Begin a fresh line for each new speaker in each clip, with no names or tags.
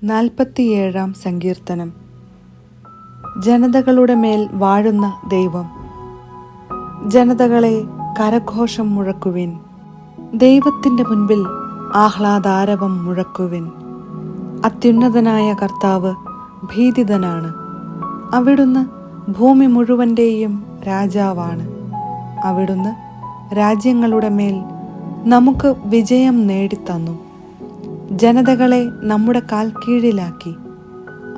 47 സങ്കീർത്തനം. ജനതകളുടെ മേൽ വാഴുന്ന ദൈവം. ജനതകളെ കരഘോഷം മുഴക്കുവിൻ, ദൈവത്തിൻ്റെ മുൻപിൽ ആഹ്ലാദാരവം മുഴക്കുവിൻ. അത്യുന്നതനായ കർത്താവ് ഭീതിതനാണ്. അവിടുന്ന് ഭൂമി മുഴുവൻ്റെയും രാജാവാണ്. അവിടുന്ന് രാജ്യങ്ങളുടെ മേൽ നമുക്ക് വിജയം നേടിത്തന്നു. ജനതകളെ നമ്മുടെ കാൽ കീഴിലാക്കി.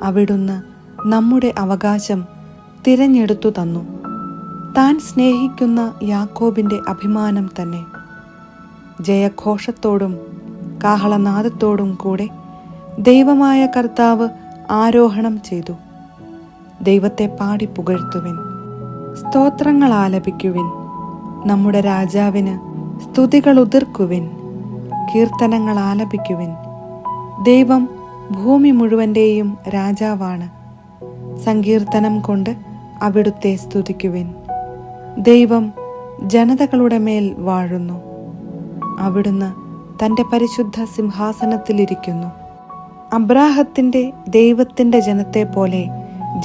അവിടുന്ന് നമ്മുടെ അവകാശം തിരഞ്ഞെടുത്തു തന്നു. താൻ സ്നേഹിക്കുന്ന യാക്കോബിൻ്റെ അഭിമാനം തന്നെ. ജയഘോഷത്തോടും കാഹളനാദത്തോടും കൂടെ ദൈവമായ കർത്താവ് ആരോഹണം ചെയ്തു. ദൈവത്തെ പാടി പുകഴ്ത്തുവിൻ, സ്തോത്രങ്ങൾ ആലപിക്കുവിൻ. നമ്മുടെ രാജാവിന് സ്തുതികൾ ഉതിർക്കുവിൻ, കീർത്തനങ്ങൾ ആലപിക്കുവിൻ. ദൈവം ഭൂമി മുഴുവൻ്റെയും രാജാവാണ്. സങ്കീർത്തനം കൊണ്ട് അവിടുത്തെ സ്തുതിക്കുവിൻ. ദൈവം ജനതകളുടെ മേൽ വാഴുന്നു. അവിടുന്ന് തൻ്റെ പരിശുദ്ധ സിംഹാസനത്തിലിരിക്കുന്നു. അബ്രാഹത്തിൻ്റെ ദൈവത്തിൻ്റെ ജനത്തെ പോലെ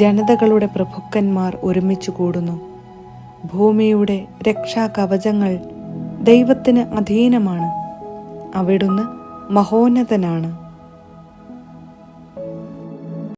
ജനതകളുടെ പ്രഭുക്കന്മാർ ഒരുമിച്ച് കൂടുന്നു. ഭൂമിയുടെ രക്ഷാകവചങ്ങൾ ദൈവത്തിന് അധീനമാണ്. അവിടുന്ന് മഹോന്നതനാണ്.